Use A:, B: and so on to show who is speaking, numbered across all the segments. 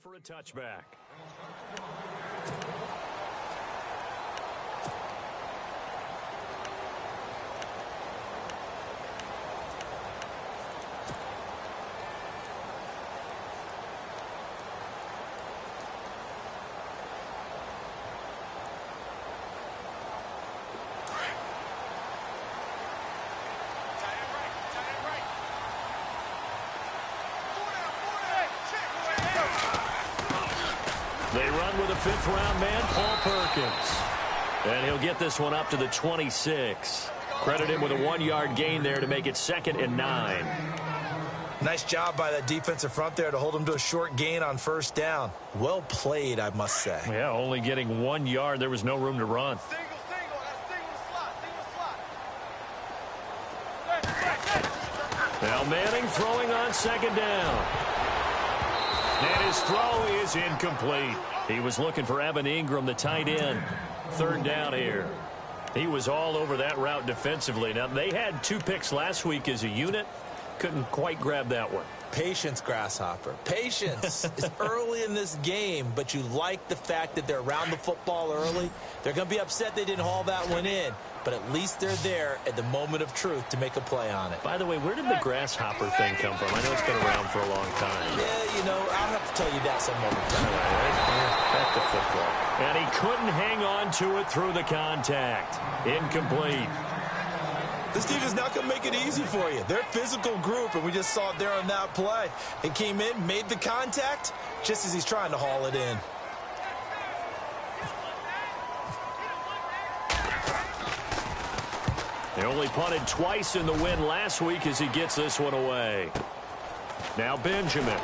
A: For a touchback. They run with a fifth-round man, Paul Perkins. And he'll get this one up to the 26. Credit him with a 1-yard gain there to make it 2nd and 9.
B: Nice job by that defensive front there to hold him to a short gain on first down. Well played, I must say.
A: Yeah, only getting 1 yard. There was no room to run. Now Manning throwing on 2nd down. And his throw is incomplete. He was looking for Evan Ingram, the tight end. 3rd down here. He was all over that route defensively. Now, they had 2 picks last week as a unit. Couldn't quite grab that one.
B: Patience, Grasshopper. Patience. It's early in this game, but you like the fact that they're around the football early. They're going to be upset they didn't haul that one in, but at least they're there at the moment of truth to make a play on it.
A: By the way, where did the grasshopper thing come from? I know it's been around for a long time.
B: Yeah, you know, I'll have to tell you that some other time.
A: Back to football. And he couldn't hang on to it through the contact. Incomplete.
B: This team is not going to make it easy for you. They're a physical group, and we just saw it there on that play. It came in, made the contact, just as he's trying to haul it in.
A: They only punted twice in the win last week as he gets this one away. Now Benjamin.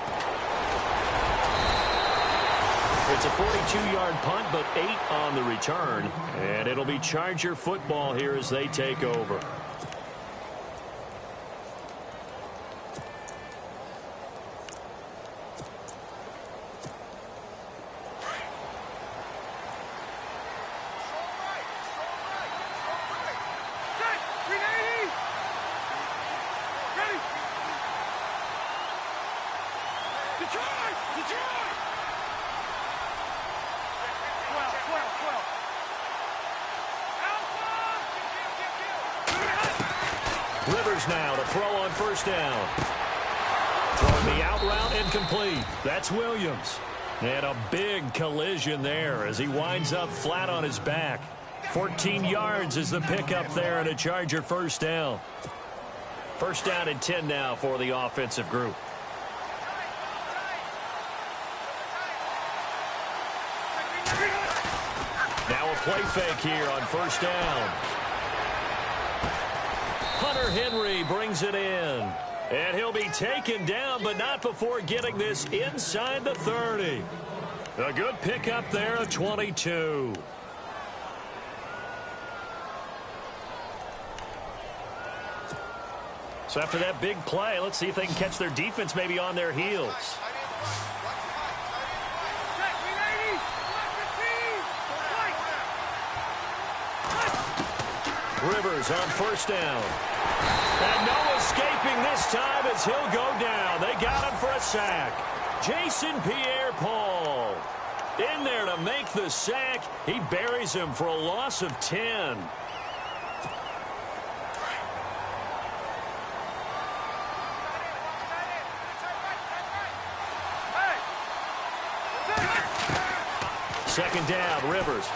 A: It's a 42-yard punt, but 8 on the return. And it'll be Charger football here as they take over. Rivers now to throw on first down. Throwing the out route incomplete. That's Williams. And a big collision there as he winds up flat on his back. 14 yards is the pickup there and a Charger first down. First down and 10 now for the offensive group. Now a play fake here on first down. Hunter Henry brings it in. And he'll be taken down, but not before getting this inside the 30. A good pickup there of 22. So after that big play, let's see if they can catch their defense maybe on their heels. Rivers on first down. And no escaping this time as he'll go down. They got him for a sack. Jason Pierre-Paul in there to make the sack. He buries him for a loss of 10. Second down, Rivers.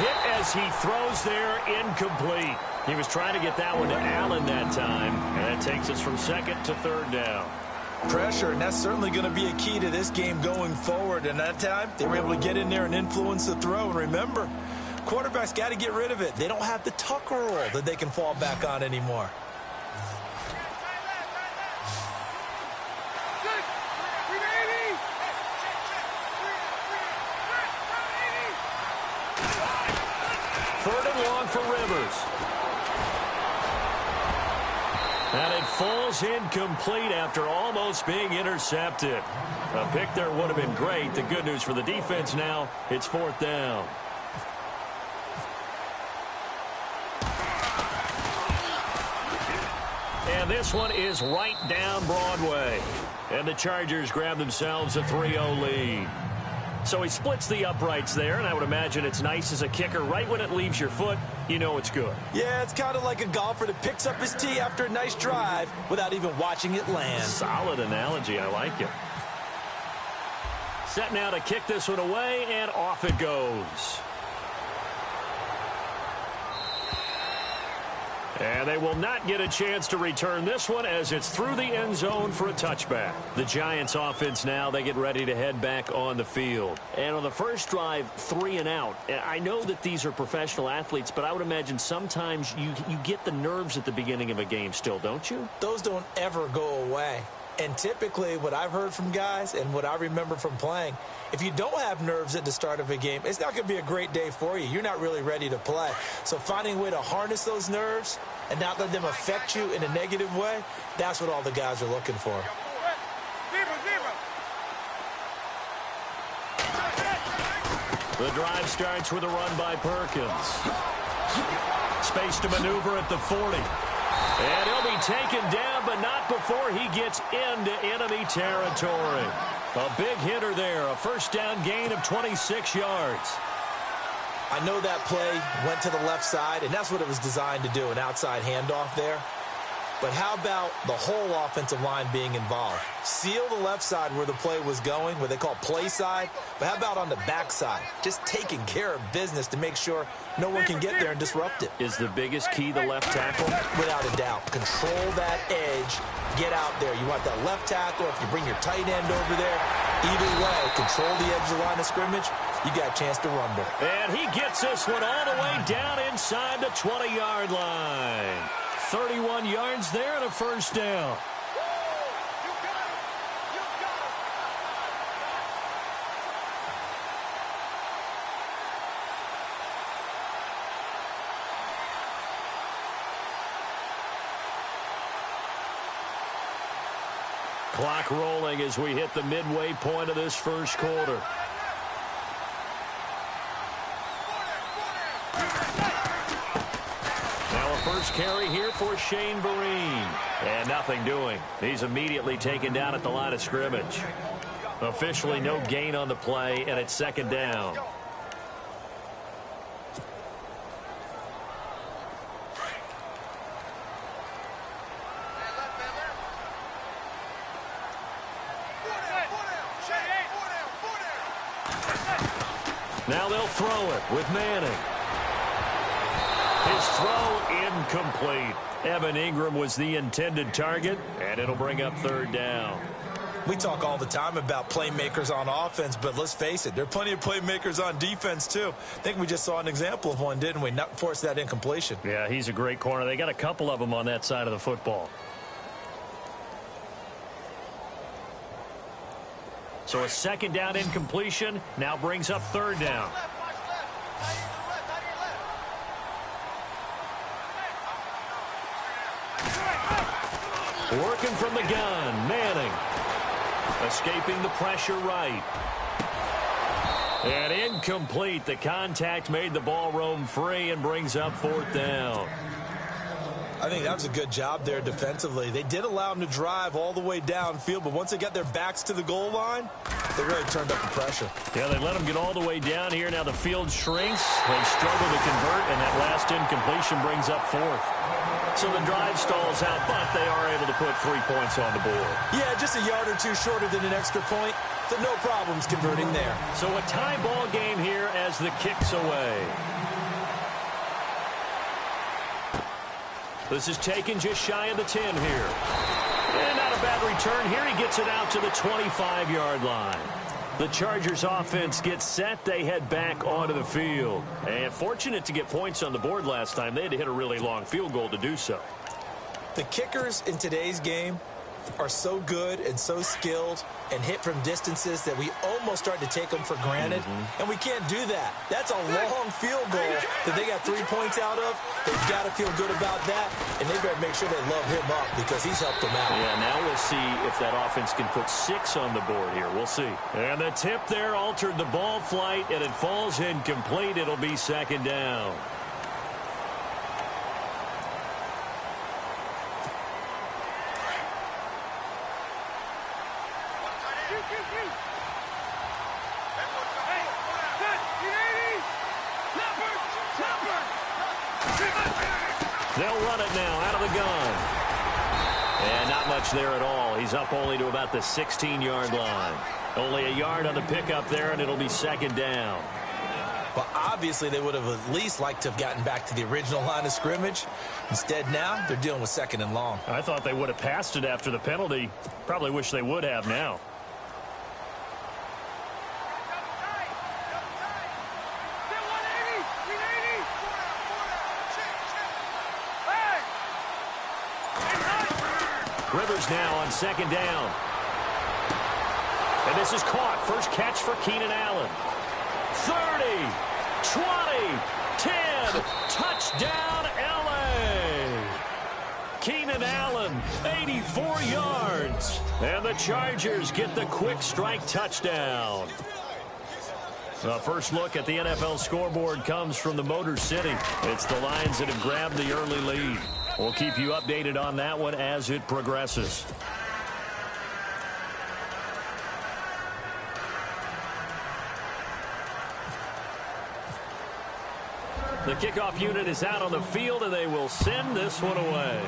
A: Hit as he throws there, incomplete. He was trying to get that one to Allen that time, and that takes us from 2nd to 3rd down.
B: Pressure, and that's certainly going to be a key to this game going forward. And that time, they were able to get in there and influence the throw. And remember, quarterbacks got to get rid of it. They don't have the tuck roll that they can fall back on anymore. For Rivers. And it falls incomplete after almost being intercepted. A pick there would have been great. The good news for the defense now, it's 4th down. And this one is right down Broadway.
A: And the Chargers grab themselves a 3-0 lead. So he splits the uprights there, and I would imagine it's nice as a kicker. Right when it leaves your foot, you know it's good.
B: Yeah, it's kind of like a golfer that picks up his tee after a nice drive without even watching it land.
A: Solid analogy. I like it. Set now to kick this one away, and off it goes. And they will not get a chance to return this one as it's through the end zone for a touchback. The Giants offense now, they get ready to head back on the field. And on the first drive, 3 and out. I know that these are professional athletes, but I would imagine sometimes you get the nerves at the beginning of a game still, don't you?
B: Those don't ever go away. And typically what I've heard from guys and what I remember from playing, if you don't have nerves at the start of a game, it's not going to be a great day for you. You're not really ready to play. So finding a way to harness those nerves and not let them affect you in a negative way, that's what all the guys are looking for.
A: The drive starts with a run by Perkins. Space to maneuver at the 40. And he'll be taken down, but not before he gets into enemy territory. A big hitter there, a first down gain of 26 yards.
B: I know that play went to the left side, and that's what it was designed to do, an outside handoff there. But how about the whole offensive line being involved? Seal the left side where the play was going, what they call play side. But how about on the back side? Just taking care of business to make sure no one can get there and disrupt it.
A: Is the biggest key the left tackle?
B: Without a doubt. Control that edge. Get out there. You want that left tackle. If you bring your tight end over there, either way, control the edge of the line of scrimmage. You got a chance to rumble.
A: And he gets this one all the way down inside the 20-yard line. 31 yards there and a first down. Clock rolling as we hit the midway point of this first quarter. First carry here for Shane Vereen. And nothing doing. He's immediately taken down at the line of scrimmage. Officially no gain on the play, and it's second down. Now they'll throw it with Manning. His throw incomplete. Evan Ingram was the intended target, and it'll bring up third down.
B: We talk all the time about playmakers on offense, but let's face it, there are plenty of playmakers on defense, too. I think we just saw an example of one, didn't we? Not force that incompletion.
A: Yeah, he's a great corner. They got a couple of them on that side of the football. So a second down incompletion now brings up third down. Working from the gun, Manning. Escaping the pressure right. And incomplete. The contact made the ball roam free and brings up fourth down.
B: I think that was a good job there defensively. They did allow them to drive all the way downfield, but once they got their backs to the goal line, they really turned up the pressure.
A: Yeah, they let them get all the way down here. Now the field shrinks. They struggle to convert, and that last incompletion brings up fourth. So the drive stalls out, but they are able to put 3 points on the board.
B: Yeah, just a yard or two shorter than an extra point, so no problems converting there.
A: So a tie ball game here as the kick's away. This is taken just shy of the 10 here. And not a bad return here. He gets it out to the 25-yard line. The Chargers offense gets set. They head back onto the field. And fortunate to get points on the board last time. They had to hit a really long field goal to do so.
B: The kickers in today's game are so good and so skilled and hit from distances that we almost start to take them for granted. And we can't do that. That's a long field goal that they got 3 points out of. They've got to feel good about that, and they better make sure they love him up because he's helped them out.
A: Yeah, now we'll see if that offense can put 6 on the board here. We'll see. And the tip there altered the ball flight, and it falls incomplete. It'll be second down. They'll run it now out of the gun. And not much there at all. He's up only to about the 16-yard line. Only a yard on the pickup there, and it'll be second down.
B: Well, obviously, they would have at least liked to have gotten back to the original line of scrimmage. Instead, now they're dealing with second and long.
A: I thought they would have passed it after the penalty. Probably wish they would have now. Rivers now on second down. And this is caught. First catch for Keenan Allen. 30, 20, 10, touchdown L.A. Keenan Allen, 84 yards. And the Chargers get the quick strike touchdown. The first look at the NFL scoreboard comes from the Motor City. It's the Lions that have grabbed the early lead. We'll keep you updated on that one as it progresses. The kickoff unit is out on the field, and they will send this one away.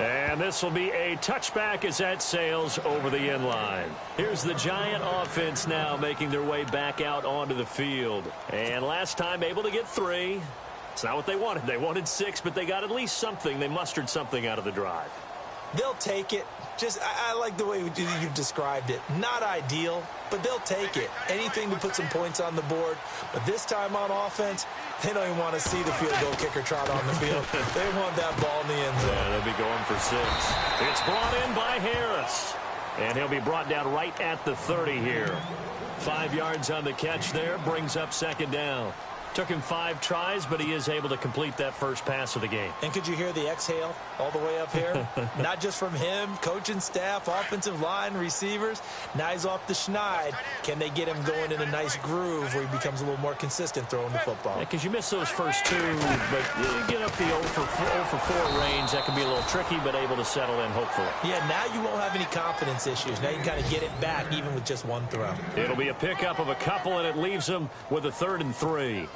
A: And this will be a touchback as that sails over the end line. Here's the Giant offense now making their way back out onto the field. And last time able to get 3. It's not what they wanted. They wanted 6, but they got at least something. They mustered something out of the drive.
B: They'll take it. I like the way you've described it. Not ideal, but they'll take it. Anything to put some points on the board. But this time on offense, they don't even want to see the field goal kicker trot on the field. They want that ball in the end zone.
A: Yeah, they'll be going for 6. It's brought in by Harris. And he'll be brought down right at the 30 here. 5 yards on the catch there. Brings up second down. Took him 5 tries, but he is able to complete that first pass of the game.
B: And could you hear the exhale all the way up here? Not just from him, coaching staff, offensive line, receivers. Now he's off the schneid. Can they get him going in a nice groove where he becomes a little more consistent throwing the football?
A: Because you miss those first 2, but you get up the 0 for 4 range. That can be a little tricky, but able to settle in, hopefully.
B: Yeah, now you won't have any confidence issues. Now you can kind of get it back, even with just 1 throw.
A: It'll be a pickup of a couple, and it leaves them with a 3rd and 3.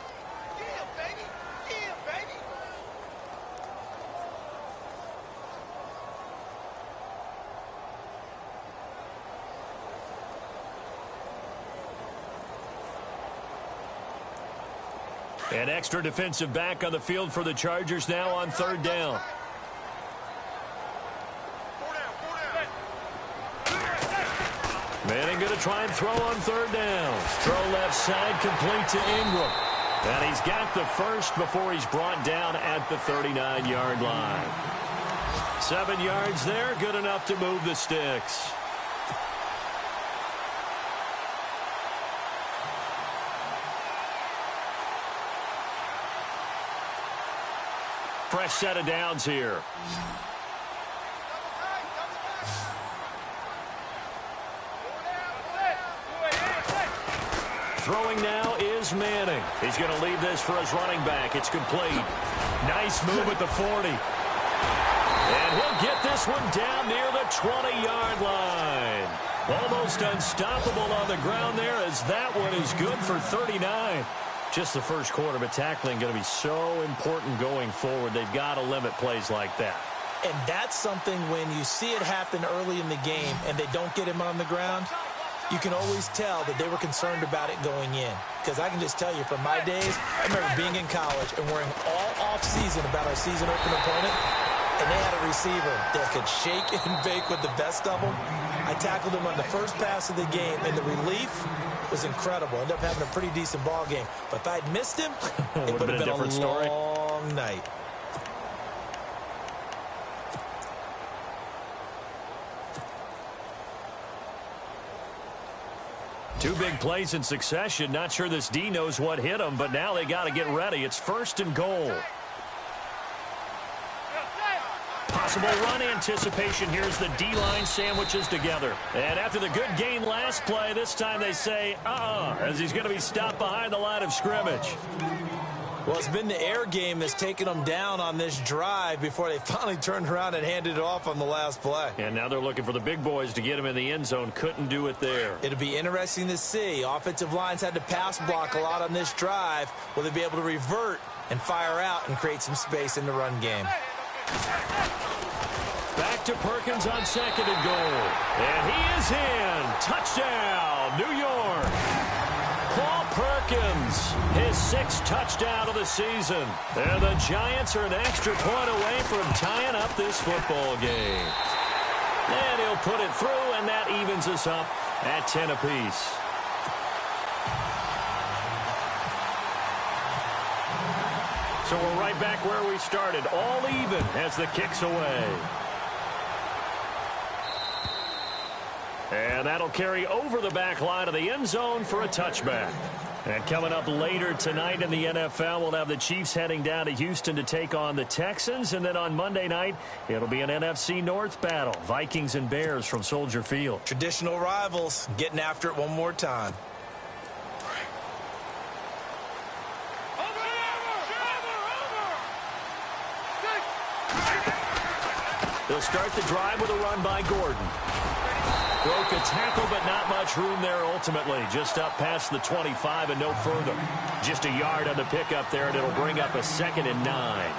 A: An extra defensive back on the field for the Chargers now on 3rd down. Manning going to try and throw on 3rd down. Throw left side, complete to Ingram. And he's got the first before he's brought down at the 39-yard line. 7 yards there, good enough to move the sticks. Fresh set of downs here. Throwing now is Manning. He's going to leave this for his running back. It's complete. Nice move at the 40. And he'll get this one down near the 20-yard line. Almost unstoppable on the ground there as that one is good for 39. Just the first quarter, but tackling going to be so important going forward. They've got to limit plays like that.
B: And that's something when you see it happen early in the game and they don't get him on the ground, you can always tell that they were concerned about it going in. Because I can just tell you from my days, I remember being in college and worrying all off-season about our season open opponent, and they had a receiver that could shake and bake with the best of them. I tackled him on the first pass of the game, and the relief was incredible. Ended up having a pretty decent ball game. But if I'd missed him, it would have been a long night.
A: Two big plays in succession. Not sure this D knows what hit him, but now they got to get ready. It's 1st and goal. Possible run anticipation. Here's the D-line sandwiches together. And after the good gain last play, this time they say, as he's going to be stopped behind the line of scrimmage.
B: Well, it's been the air game that's taken them down on this drive before they finally turned around and handed it off on the last play.
A: And now they're looking for the big boys to get him in the end zone. Couldn't do it there.
B: It'll be interesting to see. Offensive lines had to pass block a lot on this drive. Will they be able to revert and fire out and create some space in the run game?
A: Back to Perkins on 2nd and goal. And he is in. Touchdown, New York. Paul Perkins, his 6th touchdown of the season. And the Giants are an extra point away from tying up this football game. And he'll put it through, and that evens us up at 10 apiece. So we're right back where we started, all even as the kick's away. And that'll carry over the back line of the end zone for a touchback. And coming up later tonight in the NFL, we'll have the Chiefs heading down to Houston to take on the Texans. And then on Monday night, it'll be an NFC North battle. Vikings and Bears from Soldier Field.
B: Traditional rivals getting after it one more time.
A: They'll start the drive with a run by Gordon. Broke a tackle, but not much room there ultimately. Just up past the 25 and no further. Just a yard on the pickup there, and it'll bring up a 2nd and 9.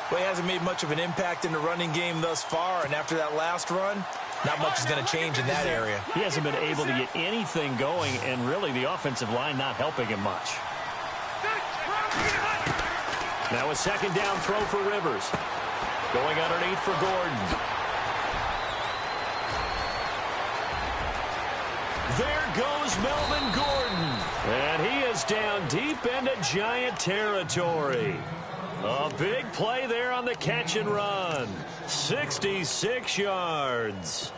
B: Well, he hasn't made much of an impact in the running game thus far, and after that last run, not much is going to change in that area.
A: He hasn't been able to get anything going, and really the offensive line not helping him much. Now a 2nd down throw for Rivers. Going underneath for Gordon. There goes Melvin Gordon. And he is down deep into Giant territory. A big play there on the catch and run. 66 yards.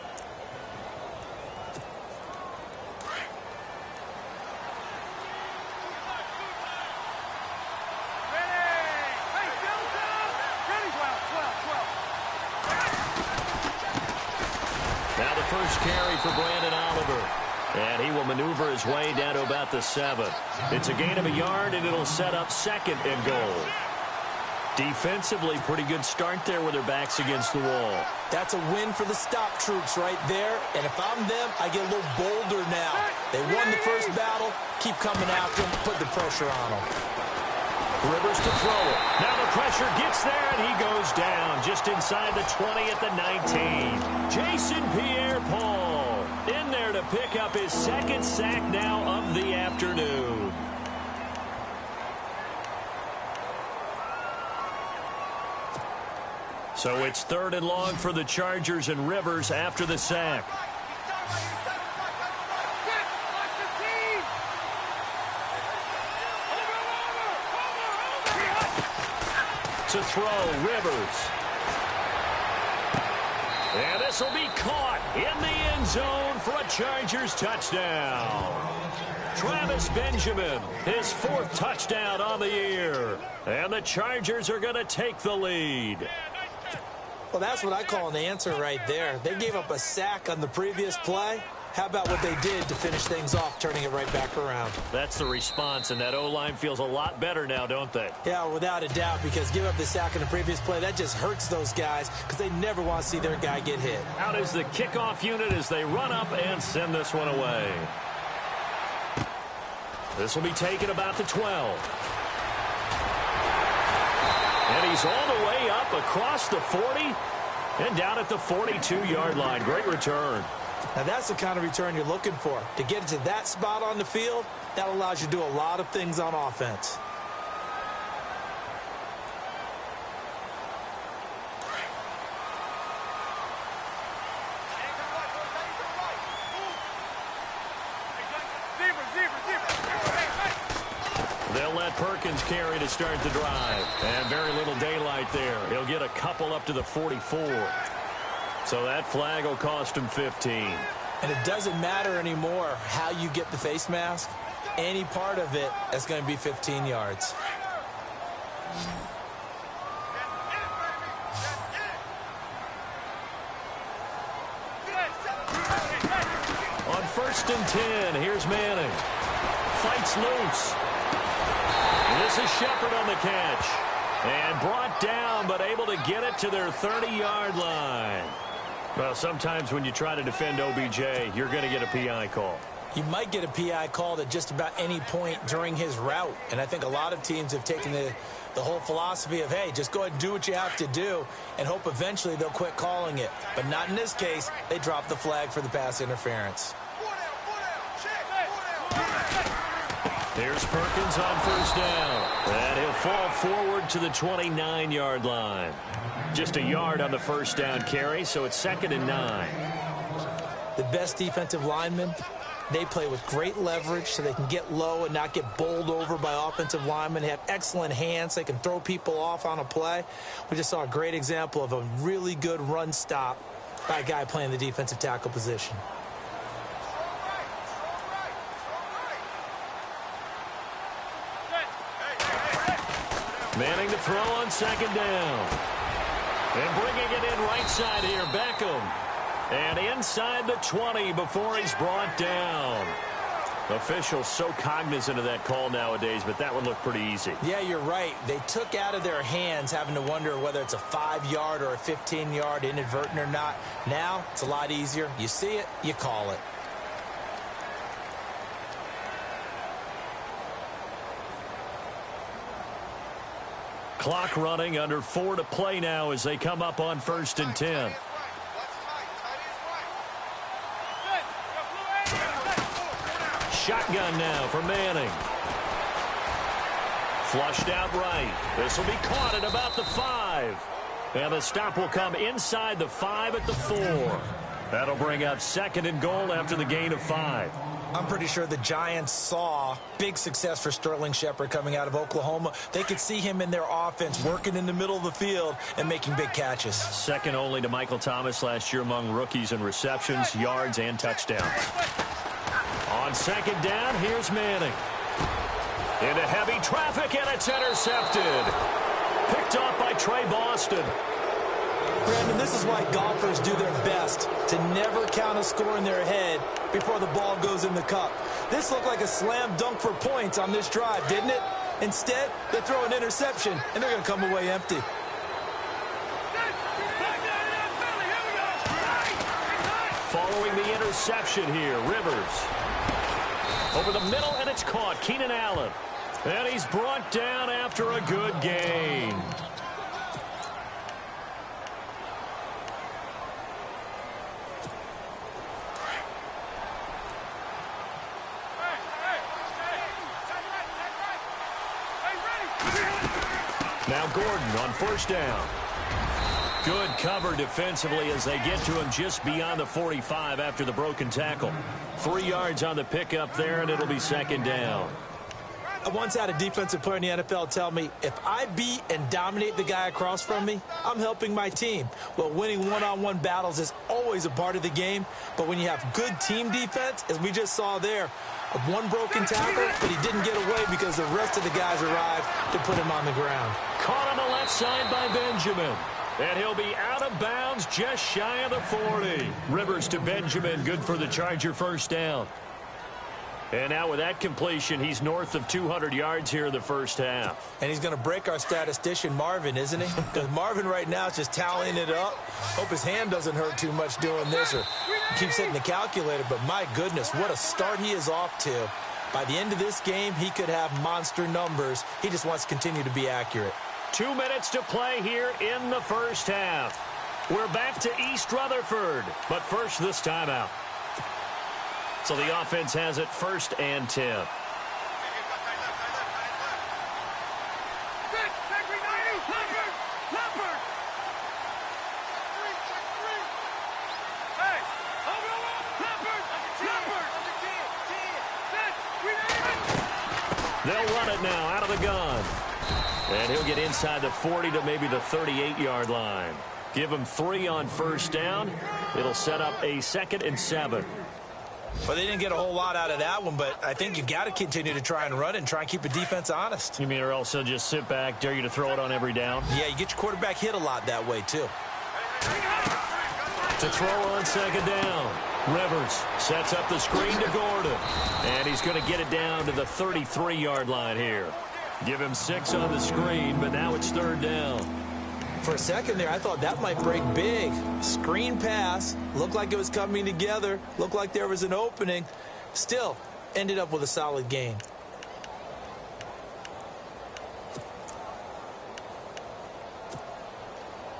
A: Now the first carry for Brandon Oliver. And he will maneuver his way down to about the 7. It's a gain of a yard, and it'll set up 2nd and goal. Defensively, pretty good start there with their backs against the wall.
B: That's a win for the stop troops right there. And if I'm them, I get a little bolder now. They won the first battle. Keep coming after them. Put the pressure on them.
A: Rivers to throw it. Now the pressure gets there, and he goes down just inside the 20 at the 19. Jason Pierre-Paul in there to pick up his 2nd sack now of the afternoon. So it's 3rd and long for the Chargers, and Rivers after the sack. To throw, Rivers. And this will be caught in the end zone for a Chargers touchdown. Travis Benjamin, his 4th touchdown on the year. And the Chargers are going to take the lead.
B: Well, that's what I call an answer right there. They gave up a sack on the previous play. How about what they did to finish things off, turning it right back around?
A: That's the response, and that O-line feels a lot better now, don't they?
B: Yeah, without a doubt, because give up the sack in the previous play, that just hurts those guys because they never want to see their guy get hit.
A: Out is the kickoff unit as they run up and send this one away. This will be taken about the 12. And he's all the way up across the 40 and down at the 42-yard line. Great return.
B: Now, that's the kind of return you're looking for. To get it to that spot on the field, that allows you to do a lot of things on offense.
A: They'll let Perkins carry to start the drive. And very little daylight there. He'll get a couple up to the 44. So that flag will cost him 15.
B: And it doesn't matter anymore how you get the face mask. Any part of it is going to be 15 yards.
A: On 1st and 10, here's Manning. Fights loose. This is Shepard on the catch. And brought down, but able to get it to their 30-yard line. Well, sometimes when you try to defend OBJ, you're going to get a PI call.
B: You might get a PI called at just about any point during his route. And I think a lot of teams have taken the whole philosophy of, hey, just go ahead and do what you have to do and hope eventually they'll quit calling it. But not in this case. They dropped the flag for the pass interference.
A: Here's Perkins on first down. And he'll fall forward to the 29-yard line. Just a yard on the first down carry, so it's 2nd and 9.
B: The best defensive linemen, they play with great leverage so they can get low and not get bowled over by offensive linemen. They have excellent hands. They can throw people off on a play. We just saw a great example of a really good run stop by a guy playing the defensive tackle position.
A: Manning to throw on 2nd down. And bringing it in right side here, Beckham. And inside the 20 before he's brought down. Officials so cognizant of that call nowadays, but that would look pretty easy.
B: Yeah, you're right. They took out of their hands having to wonder whether it's a 5-yard or a 15-yard inadvertent or not. Now, it's a lot easier. You see it, you call it.
A: Clock running, under 4 to play now as they come up on 1st and 10. Shotgun now for Manning. Flushed out right. This will be caught at about the 5. And the stop will come inside the 5 at the 4. That'll bring up 2nd and goal after the gain of 5.
B: I'm pretty sure the Giants saw big success for Sterling Shepard coming out of Oklahoma. They could see him in their offense working in the middle of the field and making big catches.
A: Second only to Michael Thomas last year among rookies in receptions, yards, and touchdowns. On 2nd down, here's Manning. Into heavy traffic, and it's intercepted. Picked off by Trey Boston.
B: Brandon, this is why golfers do their best to never count a score in their head before the ball goes in the cup. This looked like a slam dunk for points on this drive, didn't it? Instead, they throw an interception, and they're going to come away empty.
A: Following the interception here, Rivers. Over the middle, and it's caught. Keenan Allen. And he's brought down after a good gain. Now Gordon on 1st down. Good cover defensively as they get to him just beyond the 45 after the broken tackle. 3 yards on the pickup there, and it'll be 2nd down.
B: I once had a defensive player in the NFL tell me, if I beat and dominate the guy across from me, I'm helping my team. Well, winning one-on-one battles is always a part of the game, but when you have good team defense, as we just saw there, one broken tackle, but he didn't get away because the rest of the guys arrived to put him on the ground.
A: Caught on the left side by Benjamin. And he'll be out of bounds just shy of the 40. Rivers to Benjamin, good for the Charger 1st down. And now with that completion, he's north of 200 yards here in the 1st half.
B: And he's going to break our statistician, Marvin, isn't he? Because Marvin right now is just tallying it up. Hope his hand doesn't hurt too much doing this, or he keeps hitting the calculator. But my goodness, what a start he is off to. By the end of this game, he could have monster numbers. He just wants to continue to be accurate.
A: 2 minutes to play here in the 1st half. We're back to East Rutherford, but first this timeout. So the offense has it 1st and 10. They'll run it now out of the gun. And he'll get inside the 40 to maybe the 38-yard line. Give him 3 on 1st down. It'll set up a 2nd and 7.
B: Well, they didn't get a whole lot out of that one, but I think you've got to continue to try and run and try and keep the defense honest.
A: You mean or else they'll just sit back, dare you to throw it on every down?
B: Yeah, you get your quarterback hit a lot that way, too.
A: To throw on 2nd down. Rivers sets up the screen to Gordon. And he's going to get it down to the 33-yard line here. Give him 6 on the screen, but now it's 3rd down.
B: For a second there, I thought that might break big. Screen pass. Looked like it was coming together. Looked like there was an opening. Still, ended up with a solid gain.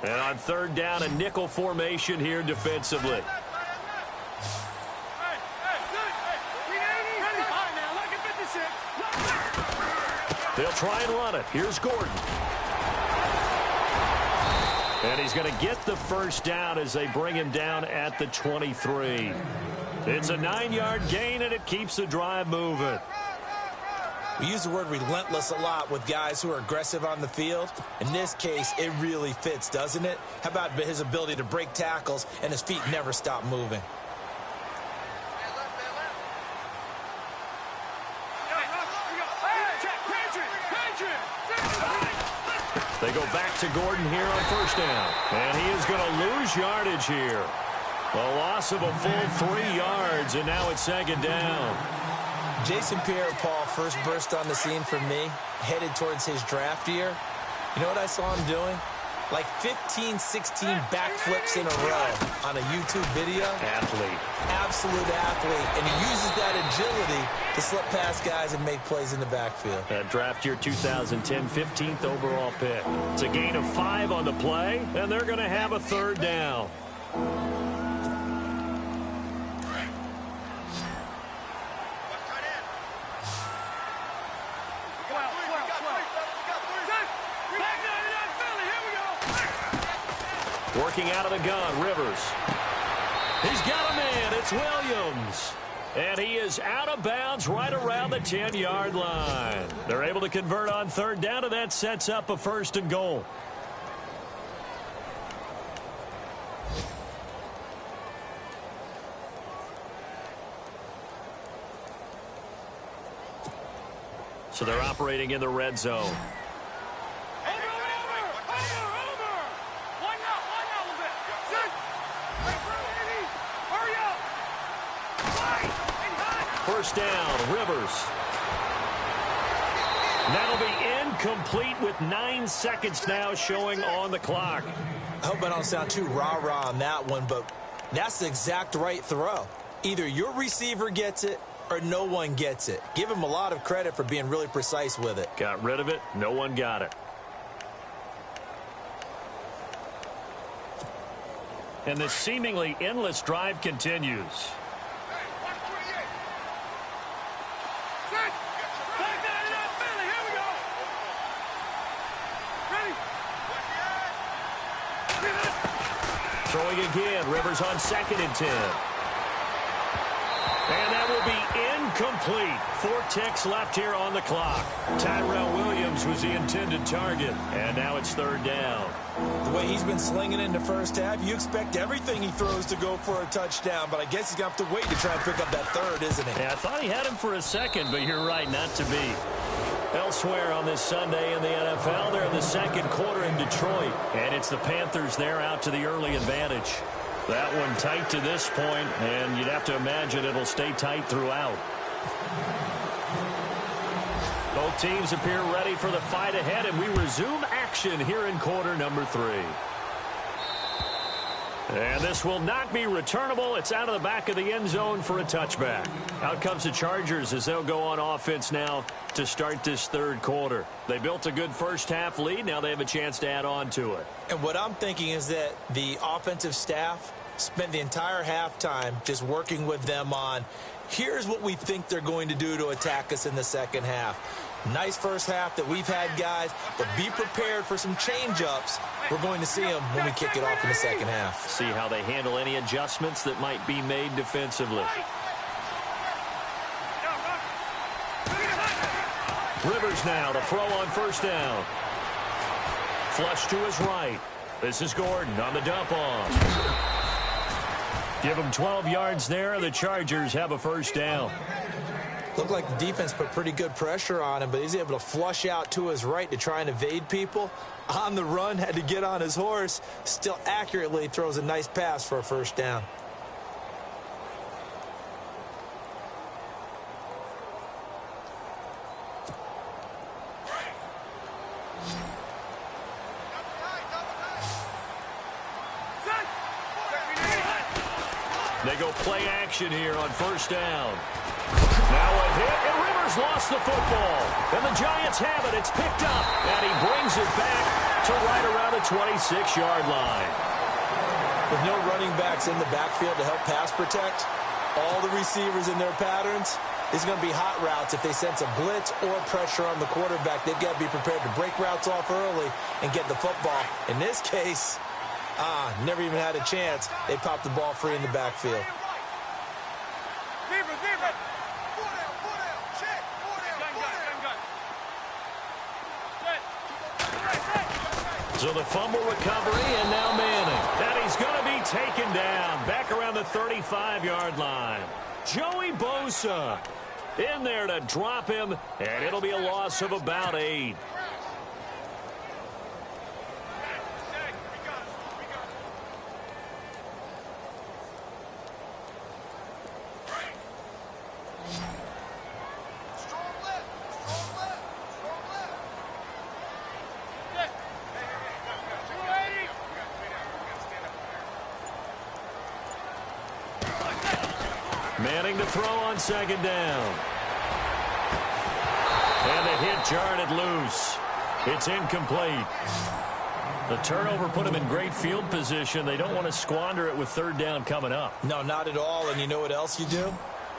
A: And on 3rd down, a nickel formation here defensively. They'll try and run it. Here's Gordon. And he's going to get the first down as they bring him down at the 23. It's a 9-yard gain, and it keeps the drive moving.
B: We use the word relentless a lot with guys who are aggressive on the field. In this case, it really fits, doesn't it? How about his ability to break tackles and his feet never stop moving?
A: They go back to Gordon here on 1st down. And he is going to lose yardage here. A loss of a full 3 yards, and now it's 2nd down.
B: Jason Pierre-Paul first burst on the scene for me, headed towards his draft year. You know what I saw him doing? Like 15, 16 backflips in a row on a YouTube video.
A: Athlete.
B: Absolute athlete. And he uses that agility to slip past guys and make plays in the backfield.
A: Draft year 2010, 15th overall pick. It's a gain of 5 on the play, and they're going to have a 3rd down. Working out of the gun, Rivers. He's got a man. It's Williams. And he is out of bounds right around the 10-yard line. They're able to convert on 3rd down, and that sets up a 1st and goal. So they're operating in the red zone. First down, Rivers. That'll be incomplete with 9 seconds now showing on the clock.
B: I hope I don't sound too rah-rah on that one, but that's the exact right throw. Either your receiver gets it or no one gets it. Give him a lot of credit for being really precise with it.
A: Got rid of it. No one got it. And the seemingly endless drive continues. Throwing again. Rivers on 2nd and 10. And that will be incomplete. 4 ticks left here on the clock. Tyrell Williams was the intended target. And now it's 3rd down.
B: The way he's been slinging in the first half, you expect everything he throws to go for a touchdown. But I guess he's going to have to wait to try and pick up that 3rd, isn't he?
A: Yeah, I thought he had him for a second, but you're right, not to be. Elsewhere on this Sunday in the NFL, they're in the 2nd quarter in Detroit. And it's the Panthers there out to the early advantage. That one tight to this point, and you'd have to imagine it'll stay tight throughout. Both teams appear ready for the fight ahead, and we resume action here in quarter number 3. And this will not be returnable. It's out of the back of the end zone for a touchback. Out comes the Chargers as they'll go on offense now to start this 3rd quarter. They built a good first half lead. Now they have a chance to add on to it.
B: And what I'm thinking is that the offensive staff spent the entire halftime just working with them on, here's what we think they're going to do to attack us in the second half. Nice first half that we've had, guys, but be prepared for some change-ups. We're going to see them when we kick it off in the second half.
A: See how they handle any adjustments that might be made defensively. Rivers now to throw on 1st down. Flush to his right. This is Gordon on the dump off. Give him 12 yards there. The Chargers have a 1st down.
B: Looked like the defense put pretty good pressure on him, but he's able to flush out to his right to try and evade people. On the run, had to get on his horse. Still accurately throws a nice pass for a 1st down.
A: They go play action here on first down. Now a hit, and Rivers lost the football. And the Giants have it. It's picked up, and he brings it back to right around the 26-yard line.
B: With no running backs in the backfield to help pass protect, all the receivers in their patterns, it's going to be hot routes. If they sense a blitz or pressure on the quarterback, they've got to be prepared to break routes off early and get the football. In this case, never even had a chance. They popped the ball free in the backfield.
A: So the fumble recovery, and now Manning. And he's going to be taken down back around the 35-yard line. Joey Bosa in there to drop him, and it'll be a loss of about 8. Manning to throw on second down. And the hit jarred it loose. It's incomplete. The turnover put him in great field position. They don't want to squander it with third down coming up.
B: No, not at all. And you know what else you do?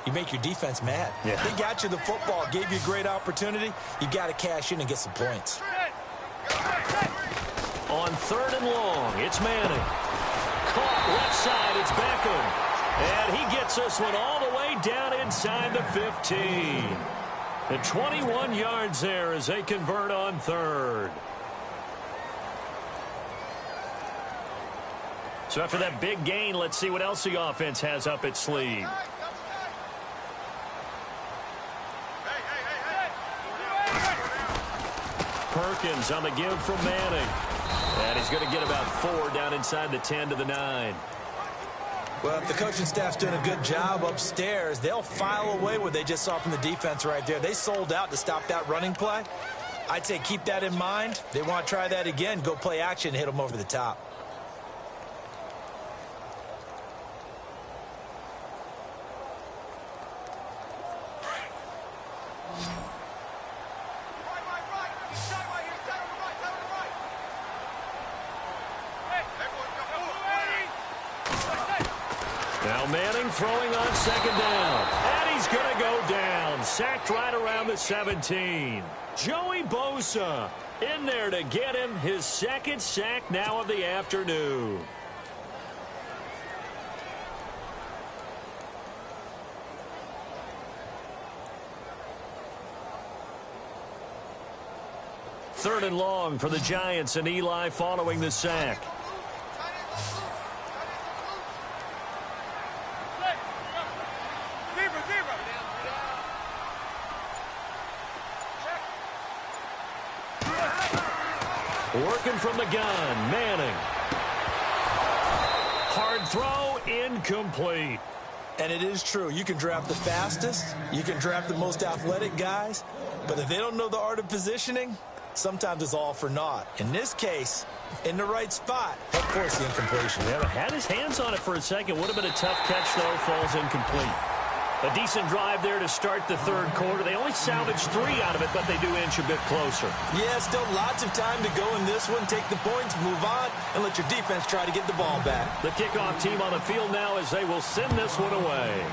B: You make your defense mad.
A: Yeah.
B: They got you the football, gave you a great opportunity. You got to cash in and get some points.
A: On third and long, it's Manning. Caught left side, it's Beckham. And he gets this one all the way down inside the 15. And 21 yards there as they convert on third. So after that big gain, let's see what else the offense has up its sleeve. Perkins on the give from Manning. And he's going to get about 4 down inside the 10 to the 9.
B: Well, if the coaching staff's doing a good job upstairs, they'll file away what they just saw from the defense right there. They sold out to stop that running play. I'd say keep that in mind. They want to try that again, go play action, hit them over the top.
A: Now Manning throwing on second down. And he's going to go down. Sacked right around the 17. Joey Bosa in there to get him his second sack now of the afternoon. Third and long for the Giants, and Eli following the sack. Working from the gun, Manning. Hard throw, incomplete.
B: And it is true. You can draft the fastest. You can draft the most athletic guys. But if they don't know the art of positioning, sometimes it's all for naught. In this case, in the right spot, of course the incompletion.
A: Yeah, but had his hands on it for a second. Would have been a tough catch, though. Falls incomplete. A decent drive there to start the third quarter. They only salvaged 3 out of it, but they do inch a bit closer.
B: Yeah, still lots of time to go in this one. Take the points, move on, and let your defense try to get the ball back.
A: The kickoff team on the field now as they will send this one away.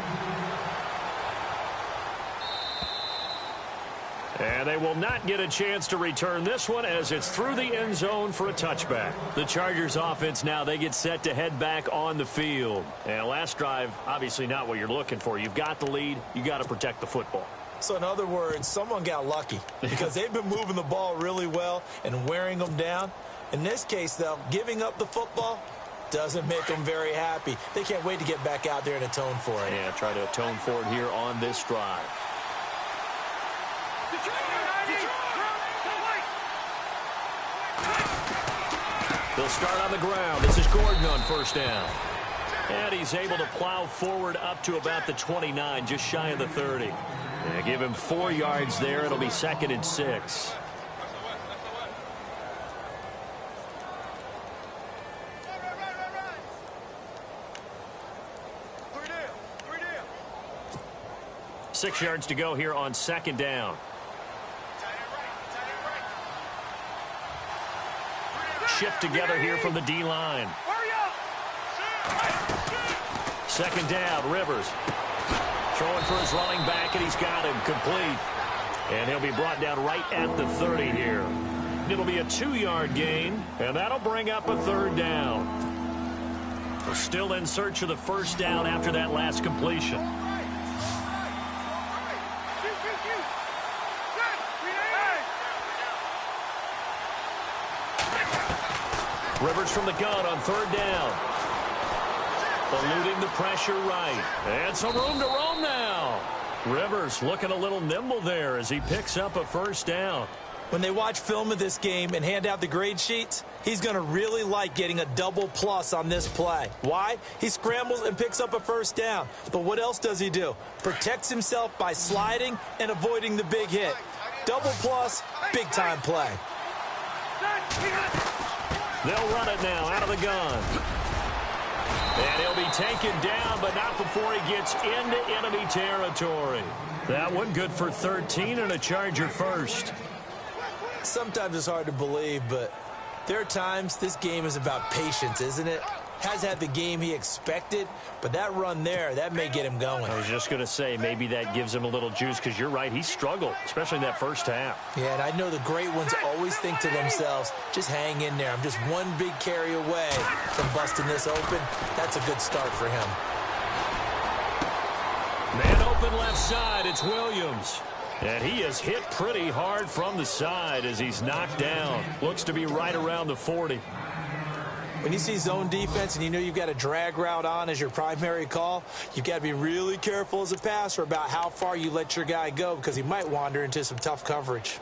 A: And they will not get a chance to return this one as it's through the end zone for a touchback. The Chargers offense now, they get set to head back on the field. And last drive, obviously not what you're looking for. You've got the lead. You got to protect the football.
B: So in other words, someone got lucky because they've been moving the ball really well and wearing them down. In this case, though, giving up the football doesn't make them very happy. They can't wait to get back out there and atone for it.
A: Yeah, try to atone for it here on this drive. They'll start on the ground. This is Gordon on first down. And he's able to plow forward up to about the 29, just shy of the 30. And give him 4 yards there. It'll be 2nd and 6. 6 yards to go here on second down. Shift together here from the D-line. Second down, Rivers. Throwing for his running back, and he's got him complete. And he'll be brought down right at the 30 here. It'll be a 2-yard gain, and that'll bring up a third down. We're still in search of the first down after that last completion. Rivers from the gun on third down. Eluding the pressure right. And some room to roam now. Rivers looking a little nimble there as he picks up a first down.
B: When they watch film of this game and hand out the grade sheets, he's going to really like getting a double plus on this play. Why? He scrambles and picks up a first down. But what else does he do? Protects himself by sliding and avoiding the big hit. Double plus, big-time play.
A: They'll run it now out of the gun. And he'll be taken down, but not before he gets into enemy territory. That one good for 13 and a Charger first.
B: Sometimes it's hard to believe, but there are times this game is about patience, isn't it? Has had the game he expected, but that run there, that may get him going.
A: I was just going to say, maybe that gives him a little juice, because you're right, he struggled, especially in that first half.
B: Yeah, and I know the great ones always think to themselves, just hang in there. I'm just one big carry away from busting this open. That's a good start for him.
A: Man open left side, it's Williams. And he is hit pretty hard from the side as he's knocked down. Looks to be right around the 40.
B: When you see zone defense and you know you've got a drag route on as your primary call, you've got to be really careful as a passer about how far you let your guy go because he might wander into some tough coverage.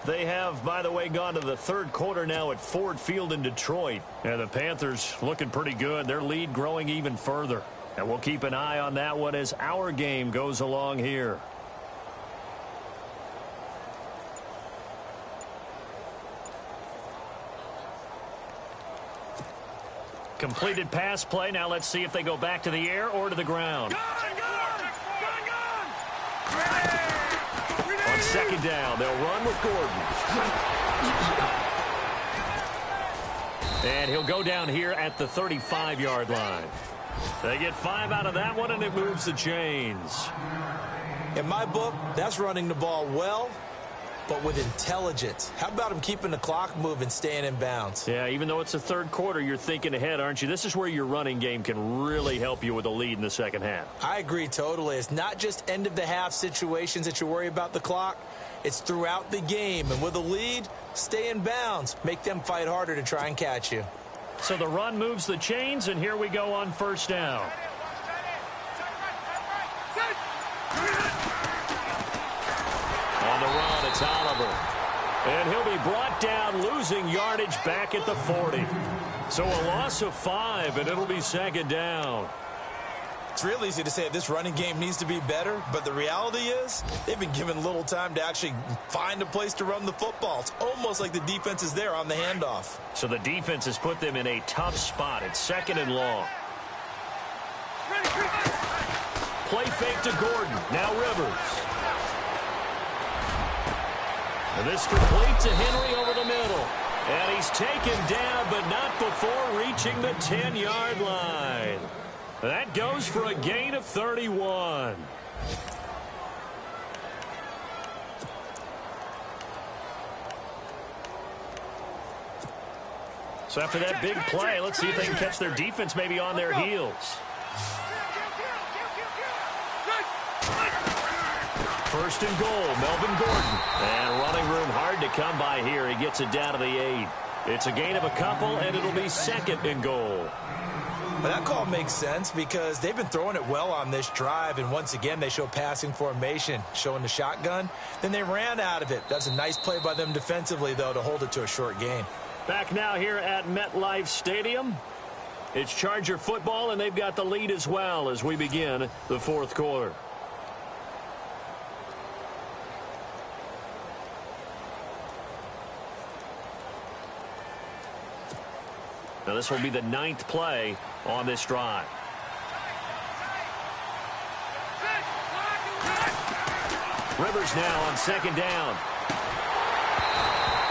A: They have, by the way, gone to the third quarter now at Ford Field in Detroit. And the Panthers looking pretty good. Their lead growing even further. And we'll keep an eye on that one as our game goes along here. Completed pass play. Now let's see if they go back to the air or to the ground. On second down, they'll run with Gordon. And he'll go down here at the 35-yard line. They get 5 out of that one, and it moves the chains.
B: In my book, that's running the ball well, but with intelligence. How about him keeping the clock moving, staying in bounds?
A: Yeah, even though it's the third quarter, you're thinking ahead, aren't you? This is where your running game can really help you with a lead in the second half.
B: I agree totally. It's not just end-of-the-half situations that you worry about the clock. It's throughout the game. And with a lead, stay in bounds. Make them fight harder to try and catch you.
A: So the run moves the chains, and here we go on first down. On the run, it's Oliver. And he'll be brought down, losing yardage back at the 40. So a loss of 5, and it'll be second down.
B: It's real easy to say this running game needs to be better, but the reality is they've been given little time to actually find a place to run the football. It's almost like the defense is there on the handoff.
A: So the defense has put them in a tough spot. It's second and long. Play fake to Gordon. Now Rivers. And this complete to Henry over the middle. And he's taken down, but not before reaching the 10-yard line. That goes for a gain of 31. So after that big play, let's see if they can catch their defense maybe on their heels. First and goal, Melvin Gordon. And running room hard to come by here. He gets it down to the 8. It's a gain of a couple, and it'll be second and goal.
B: But that call makes sense because they've been throwing it well on this drive, and once again they show passing formation, showing the shotgun. Then they ran out of it. That's a nice play by them defensively, though, to hold it to a short gain.
A: Back now here at MetLife Stadium. It's Charger football, and they've got the lead as well as we begin the fourth quarter. Now this will be the 9th play on this drive. Rivers now on second down.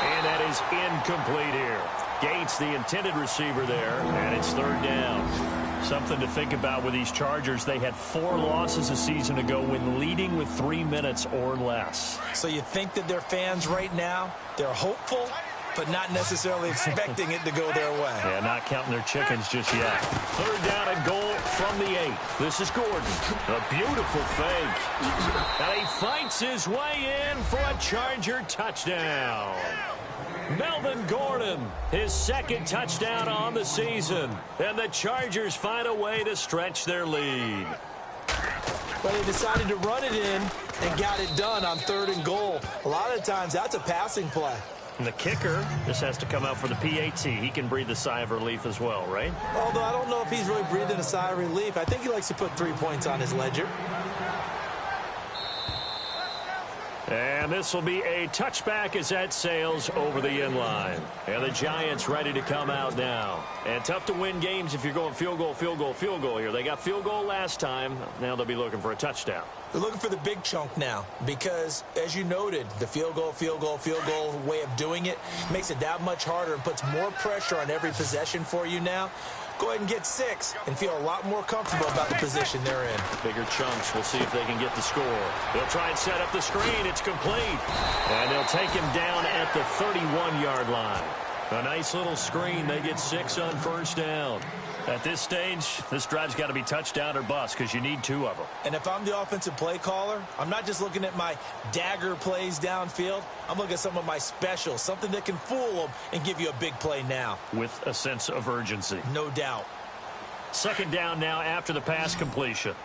A: And that is incomplete here. Gates, the intended receiver there, and it's third down. Something to think about with these Chargers. They had 4 losses a season ago when leading with 3 minutes or less.
B: So you think that their fans right now, they're hopeful, but not necessarily expecting it to go their way.
A: Yeah, not counting their chickens just yet. Third down and goal from the 8. This is Gordon. A beautiful fake. And he fights his way in for a Charger touchdown. Melvin Gordon, his second touchdown on the season. And the Chargers find a way to stretch their lead.
B: But they decided to run it in and got it done on third and goal. A lot of times, that's a passing play.
A: And the kicker just has to come out for the PAT. He can breathe a sigh of relief as well, right?
B: Although I don't know if he's really breathing a sigh of relief. I think he likes to put 3 points on his ledger.
A: And this will be a touchback as that sails over the end line. And the Giants ready to come out now. And tough to win games if you're going field goal, field goal, field goal here. They got field goal last time. Now they'll be looking for a touchdown.
B: They're looking for the big chunk now because, as you noted, the field goal, field goal, field goal way of doing it makes it that much harder and puts more pressure on every possession for you now. Go ahead and get 6 and feel a lot more comfortable about the position they're in.
A: Bigger chunks. We'll see if they can get the score. They'll try and set up the screen. It's complete. And they'll take him down at the 31-yard line. A nice little screen. They get 6 on first down. At this stage, this drive's got to be touchdown or bust because you need 2 of them.
B: And if I'm the offensive play caller, I'm not just looking at my dagger plays downfield. I'm looking at some of my specials, something that can fool them and give you a big play now.
A: With a sense of urgency.
B: No doubt.
A: Second down now after the pass completion.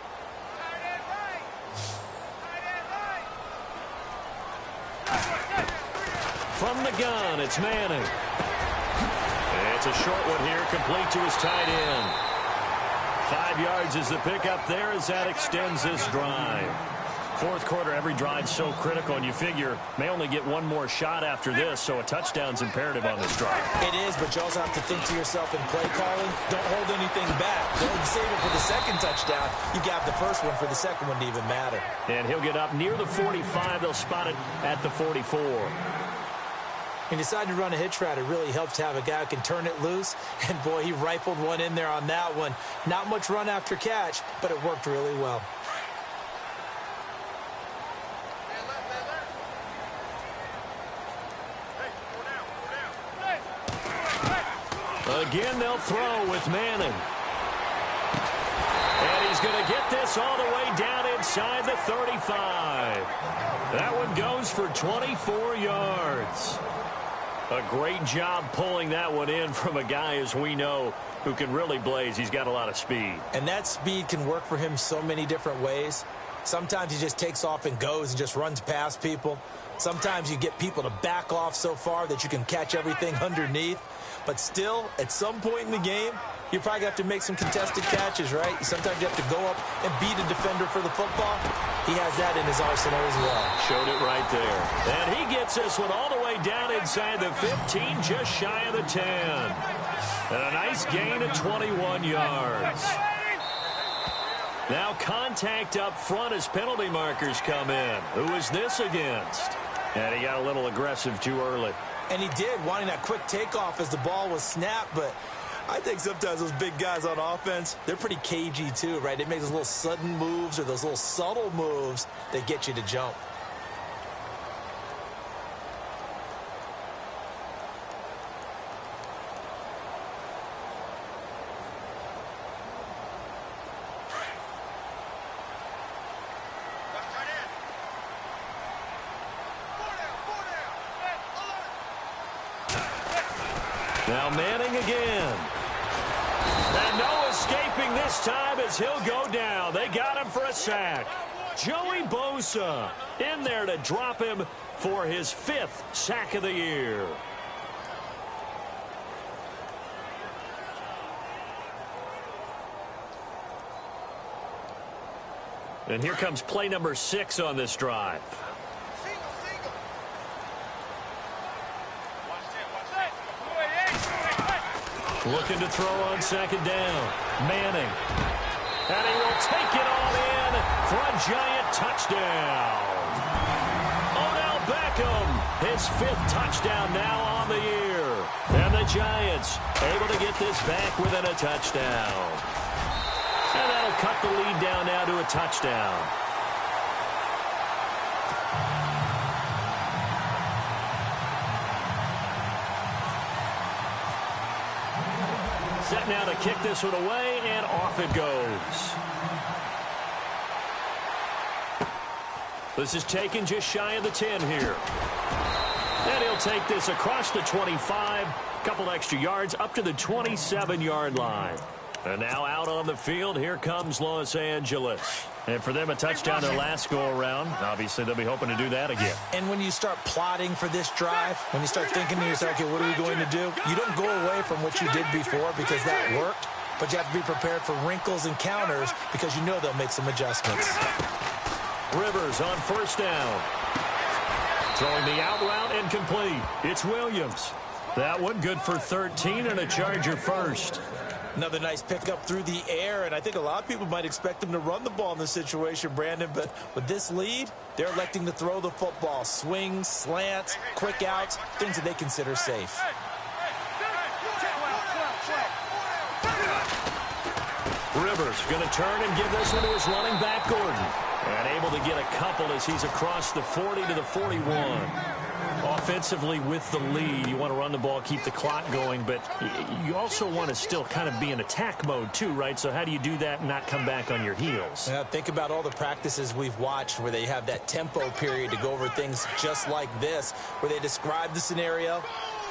A: From the gun, it's Manning. It's a short one here, complete to his tight end. 5 yards is the pickup there as that extends this drive. Fourth quarter, every drive's so critical, and you figure may only get one more shot after this, so a touchdown's imperative on this drive.
B: It is, but you also have to think to yourself in play calling, don't hold anything back. Don't save it for the second touchdown. You got the first one for the second one to even matter.
A: And he'll get up near the 45. They'll spot it at the 44.
B: He decided to run a hitch route. It really helps to have a guy who can turn it loose. And, boy, he rifled one in there on that one. Not much run after catch, but it worked really well.
A: Again, they'll throw with Manning. And he's going to get this all the way down inside the 35. That one goes for 24 yards. A great job pulling that one in from a guy, as we know, who can really blaze. He's got a lot of speed.
B: And that speed can work for him so many different ways. Sometimes he just takes off and goes and just runs past people. Sometimes you get people to back off so far that you can catch everything underneath. But still, at some point in the game, you probably have to make some contested catches, right? Sometimes you have to go up and beat a defender for the football. He has that in his arsenal as well.
A: Showed it right there. And he gets this one all the way down inside the 15, just shy of the 10. And a nice gain of 21 yards. Now contact up front as penalty markers come in. Who is this against? And he got a little aggressive too early.
B: And he did, wanting that quick takeoff as the ball was snapped, but I think sometimes those big guys on offense, they're pretty cagey too, right? They make those little sudden moves or those little subtle moves that get you to jump.
A: Now Manning again. And no escaping this time as he'll go down. They got him for a sack. Joey Bosa in there to drop him for his 5th sack of the year. And here comes play number 6 on this drive. Looking to throw on second down. Manning. And he will take it all in for a giant touchdown. him. His 5th touchdown now on the year. And the Giants able to get this back within a touchdown. And that'll cut the lead down now to a touchdown. Set now to kick this one away, and off it goes. This is taken just shy of the 10 here. And he'll take this across the 25, couple extra yards up to the 27-yard line. And now out on the field, here comes Los Angeles. And for them, a touchdown their last go-around. Obviously, they'll be hoping to do that again.
B: And when you start plotting for this drive, when you start thinking to yourself, okay, what are we going to do? You don't go away from what you did before because that worked, but you have to be prepared for wrinkles and counters because you know they'll make some adjustments.
A: Rivers on first down. Throwing the out route and complete. It's Williams. That one good for 13 and a Charger first.
B: Another nice pickup through the air, and I think a lot of people might expect them to run the ball in this situation, Brandon, but with this lead, they're electing to throw the football. Swings, slants, quick outs, things that they consider safe.
A: Rivers going to turn and give this one to his running back, Gordon. And able to get a couple as he's across the 40 to the 41. Offensively with the lead, you want to run the ball, keep the clock going, but you also want to still kind of be in attack mode too, right? So how do you do that and not come back on your heels?
B: Yeah, think about all the practices we've watched where they have that tempo period to go over things just like this, where they describe the scenario,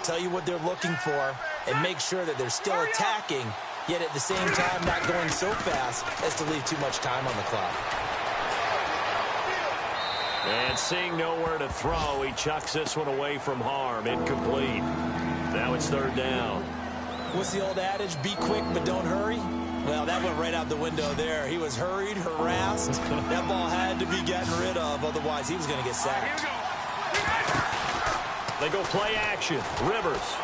B: tell you what they're looking for, and make sure that they're still attacking, yet at the same time not going so fast as to leave too much time on the clock.
A: And seeing nowhere to throw, he chucks this one away from harm. Incomplete. Now it's third down.
B: What's the old adage? Be quick, but don't hurry? Well, that went right out the window there. He was hurried, harassed. That ball had to be gotten rid of. Otherwise, he was going to get sacked.
A: They go play action. Rivers.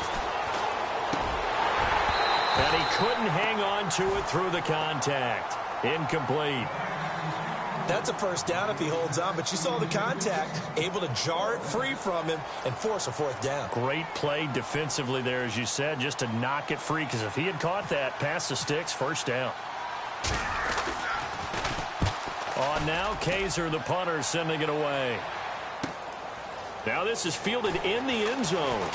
A: And he couldn't hang on to it through the contact. Incomplete.
B: That's a first down if he holds on, but you saw the contact, able to jar it free from him and force a fourth down.
A: Great play defensively there, as you said, just to knock it free, because if he had caught that, past the sticks, first down. On now, Kaiser, the punter, sending it away. Now this is fielded in the end zone.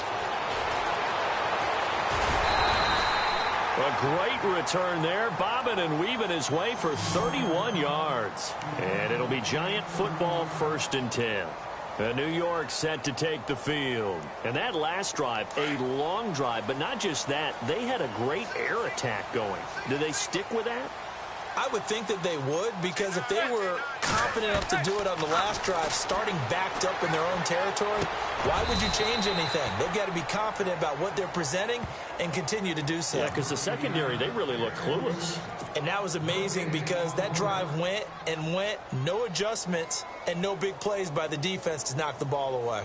A: A great return there, bobbing and weaving his way for 31 yards. And it'll be Giant football, 1st and 10. New York set to take the field. And that last drive, a long drive, but not just that, they had a great air attack going. Do they stick with that?
B: I would think that they would, because if they were confident enough to do it on the last drive, starting backed up in their own territory, why would you change anything? They've got to be confident about what they're presenting and continue to do so.
A: Yeah, because the secondary, they really look clueless.
B: And that was amazing because that drive went and went, no adjustments, and no big plays by the defense to knock the ball away.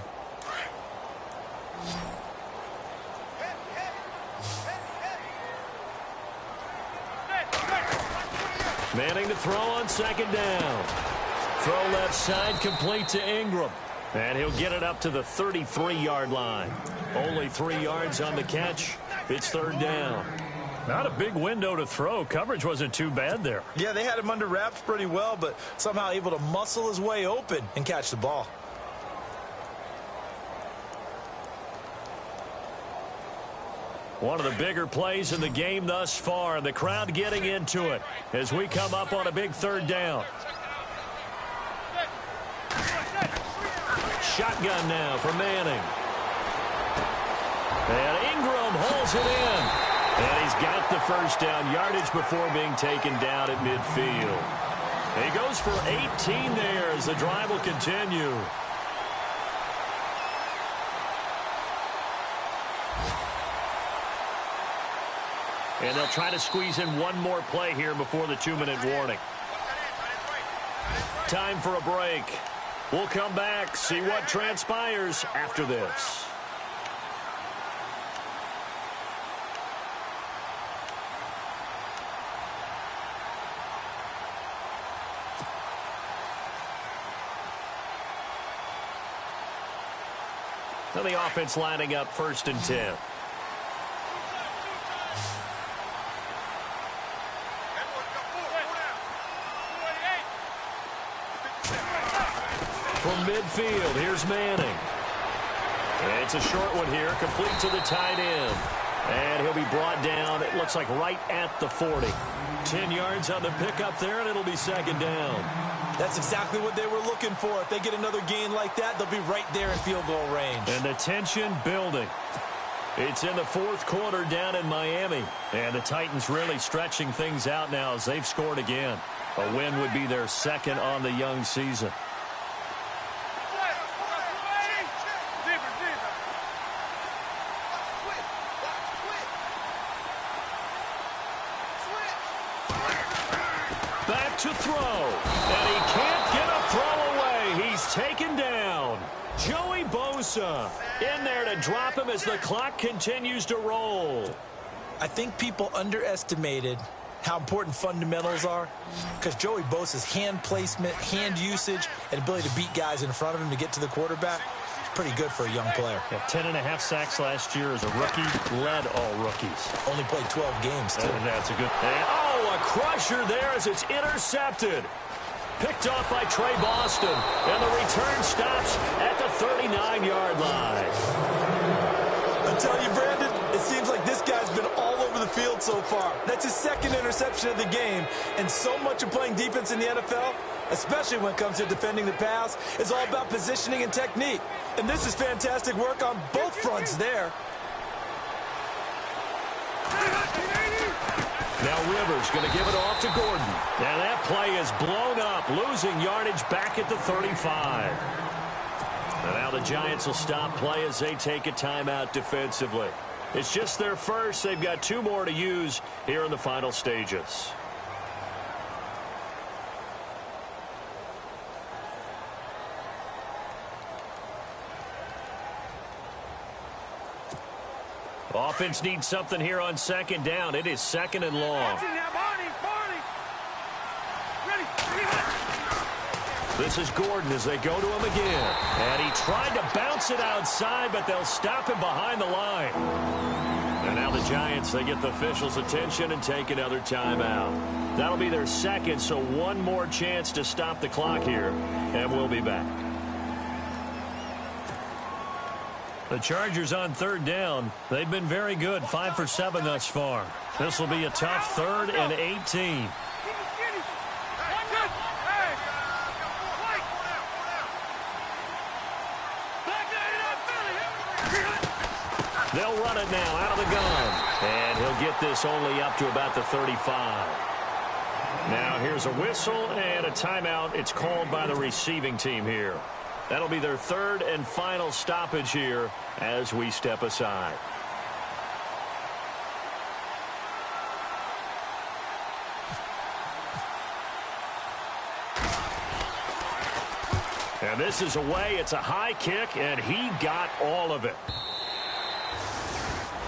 A: Manning to throw on second down. Throw left side, complete to Ingram. And he'll get it up to the 33-yard line. Only 3 yards on the catch. It's third down. Not a big window to throw. Coverage wasn't too bad there.
B: Yeah, they had him under wraps pretty well, but somehow able to muscle his way open and catch the ball.
A: One of the bigger plays in the game thus far. The crowd getting into it as we come up on a big third down. Shotgun now for Manning. And Ingram holds it in. And he's got the first down yardage before being taken down at midfield. He goes for 18 there as the drive will continue. And they'll try to squeeze in one more play here before the 2-minute warning. Time for a break. We'll come back, see what transpires after this. And the offense lining up 1st and 10. From midfield, here's Manning. And it's a short one here, complete to the tight end. And he'll be brought down, it looks like right at the 40. 10 yards on the pickup there, and it'll be 2nd down.
B: That's exactly what they were looking for. If they get another gain like that, they'll be right there in field goal range.
A: And the tension building. It's in the 4th quarter down in Miami. And the Titans really stretching things out now as they've scored again. A win would be their 2nd on the young season. Back to throw. And he can't get a throw away. He's taken down. Joey Bosa in there to drop him as the clock continues to roll.
B: I think people underestimated how important fundamentals are, because Joey Bosa's hand placement, hand usage, and ability to beat guys in front of him to get to the quarterback is pretty good for a young player.
A: Yeah, 10.5 sacks last year as a rookie, led all rookies.
B: Only played 12 games, too.
A: And that's a good... And, a crusher there as it's intercepted. Picked off by Trey Boston, and the return stops at the 39-yard line.
B: I tell you, Brandon, it seems like this guy's been all over the field so far. That's his 2nd interception of the game, and so much of playing defense in the NFL, especially when it comes to defending the pass, is all about positioning and technique. And this is fantastic work on both fronts there.
A: Now Rivers going to give it off to Gordon. And that play is blown up, losing yardage back at the 35. And now the Giants will stop play as they take a timeout defensively. It's just their first. They've got 2 more to use here in the final stages. Offense needs something here on 2nd down. It is 2nd and long. This is Gordon as they go to him again. And he tried to bounce it outside, but they'll stop him behind the line. And now the Giants, they get the officials' attention and take another timeout. That'll be their 2nd, so 1 more chance to stop the clock here. And we'll be back. The Chargers on 3rd down. They've been very good, 5 for 7 thus far. This will be a tough 3rd and 18. They'll run it now out of the gun. And he'll get this only up to about the 35. Now here's a whistle and a timeout. It's called by the receiving team here. That'll be their 3rd and final stoppage here as we step aside. And this is away. It's a high kick, and he got all of it.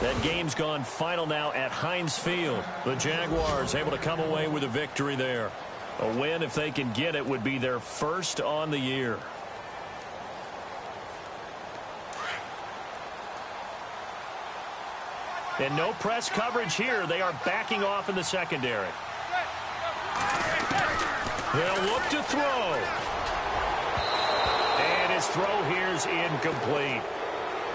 A: That game's gone final now at Heinz Field. The Jaguars able to come away with a victory there. A win, if they can get it, would be their 1st on the year. And no press coverage here. They are backing off in the secondary. They'll look to throw. And his throw here is incomplete.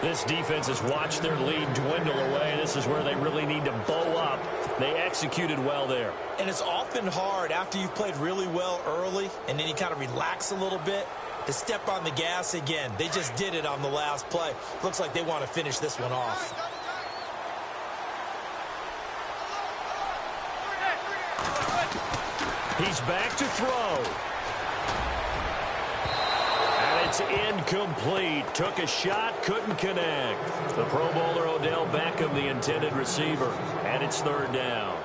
A: This defense has watched their lead dwindle away. This is where they really need to bow up. They executed well there.
B: And it's often hard after you've played really well early and then you kind of relax a little bit to step on the gas again. They just did it on the last play. Looks like they want to finish this one off.
A: He's back to throw. And it's incomplete. Took a shot, couldn't connect. The Pro Bowler Odell Beckham, the intended receiver. And it's 3rd down.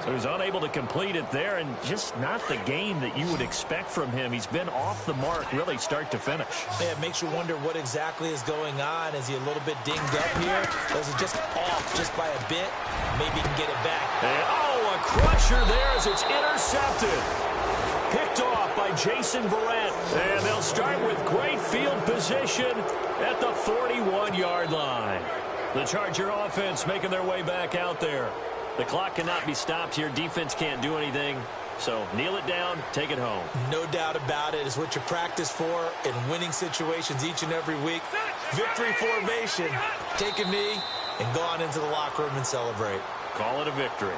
A: So he's unable to complete it there, and just not the game that you would expect from him. He's been off the mark, really, start to finish.
B: Yeah, it makes you wonder what exactly is going on. Is he a little bit dinged up here? Or is it just off just by a bit? Maybe he can get it back.
A: And, a crusher there as it's intercepted. Picked off by Jason Verrett. And they'll start with great field position at the 41-yard line. The Charger offense making their way back out there. The clock cannot be stopped here. Defense can't do anything. So kneel it down, take it home.
B: No doubt about it. It's what you practice for in winning situations each and every week. Victory formation. Take a knee and go on into the locker room and celebrate.
A: Call it a victory.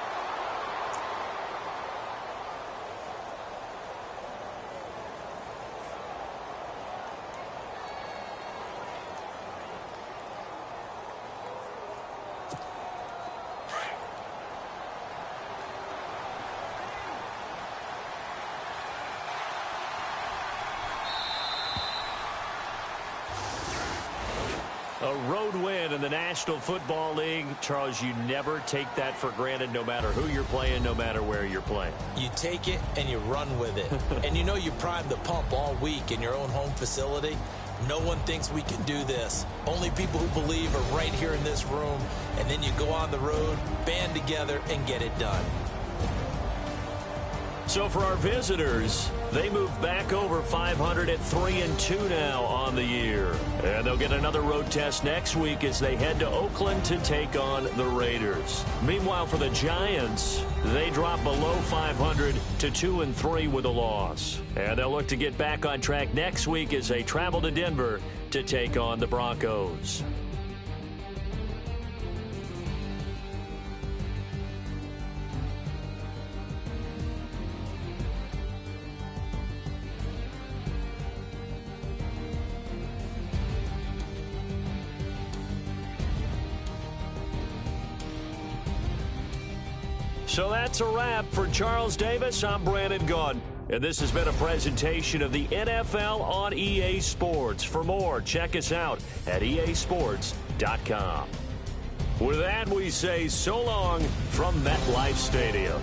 A: A road win in the National Football League. Charles, you never take that for granted, no matter who you're playing, no matter where you're playing.
B: You take it and you run with it. And you know you primed the pump all week in your own home facility. No one thinks we can do this. Only people who believe are right here in this room. And then you go on the road, band together, and get it done.
A: So for our visitors, they move back over 500 at 3-2 now on the year. And they'll get another road test next week as they head to Oakland to take on the Raiders. Meanwhile, for the Giants, they drop below 500 to 2-3 with a loss. And they'll look to get back on track next week as they travel to Denver to take on the Broncos. So that's a wrap. For Charles Davis, I'm Brandon Gaudin. And this has been a presentation of the NFL on EA Sports. For more, check us out at easports.com. With that, we say so long from MetLife Stadium.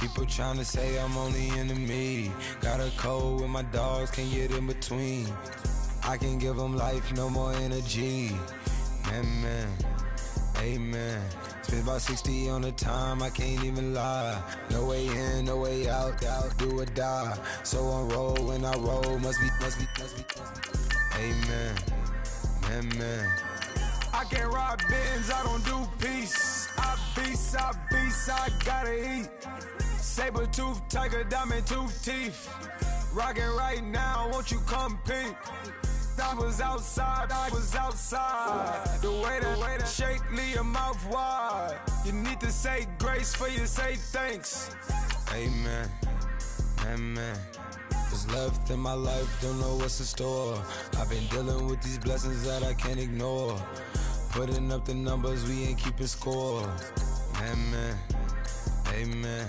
C: People tryna say I'm only in the media. Got a cold with my dogs, can't get in between. I can give them life, no more energy. Man, amen. Spent about 60 on the time, I can't even lie. No way in, no way out, do or die. So on roll, when I roll, must be. Amen, man. I can't ride Benz, I don't do peace. I beast, I gotta eat. Saber tooth, tiger, diamond tooth teeth. Rockin' right now, won't you come peep? I was outside. The way that shake, leave your mouth wide. You need to say grace for you say thanks. Amen, amen. What's left in my life, don't know what's in store. I've been dealing with these blessings that I can't ignore. Putting up the numbers, we ain't keeping score. Amen, amen.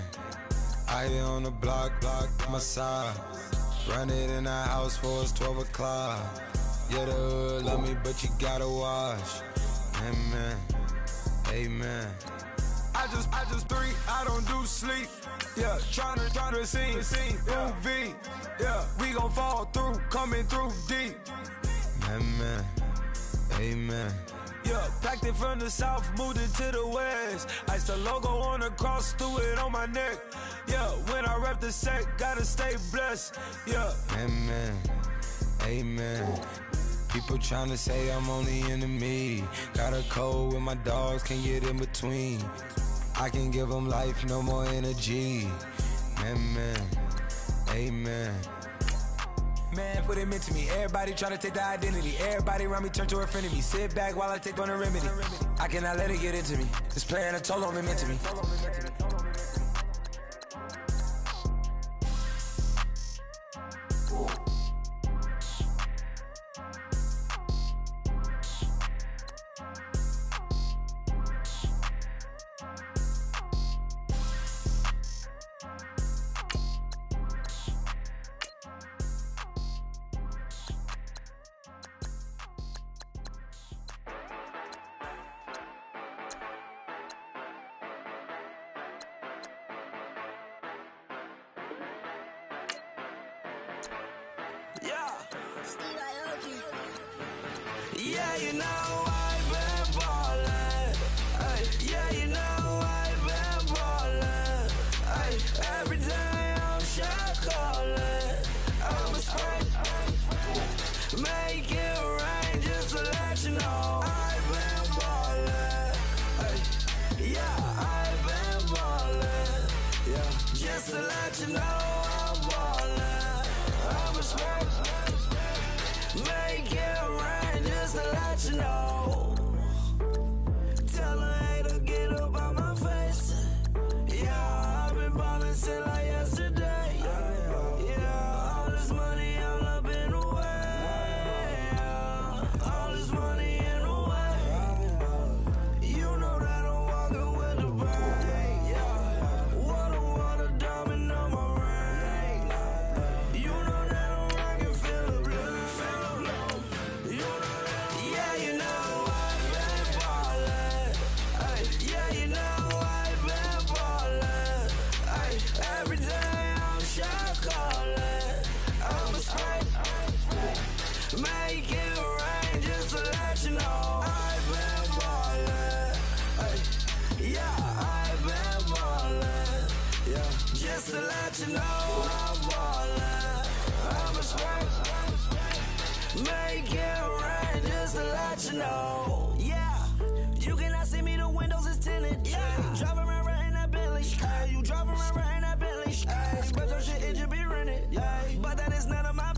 C: I here on the block, my side. Run it in the house for it's 12 o'clock. Yeah, the hood love me, but you gotta watch. Amen, amen. I just three, I don't do sleep. Yeah, tryna see, UV. Yeah, we gon' fall through, coming through deep. Amen, amen. Yeah, packed it from the south, moved it to the west. Iced the logo on the cross, threw it on my neck. Yeah, when I rep the set, gotta stay blessed. Yeah, amen, amen. People tryna say I'm only enemy. Got a code with my dogs, can't get in between. I can give them life, no more energy. Amen, amen. Man, put him into me. Everybody try to take the identity. Everybody around me turn to a friend of me. Sit back while I take on the remedy. I cannot let it get into me. This playing a toll on me, meant to me. Yeah, you know I've been ballin'. Yeah, you know I've been ballin'. Every day I'm shot callin'. I'm a spray. Make it rain just to let you know I've been ballin'. Yeah, I've been ballin'. Yeah, just to let you know I'm ballin'. I'm a spray. Make it rain just to let you know. Tell a hater get up on my face. Yeah, I've been ballin' since like yesterday. Yeah, all this money all up in the way. All this money in the way. You know that I'm walking with the bank. Water, diamond on my ring. You know that I'm rockin' feel the blue. Yeah, you know I've been ballin'. Yeah, you know I've been ballin'. Every day I'm shot callin'. I'm a spray. Make it rain just to let you know I've been ballin'. Yeah, I've been ballin'. Yeah, just to let you know I'm ballin'. I'm a spray. Make it rain just to let you know. Yeah, you cannot see me, the windows is tinted. Yeah, driving around right in that Bentley. You driving around right in that Bentley. But your shit, it should be rented. Yeah, but that is none of my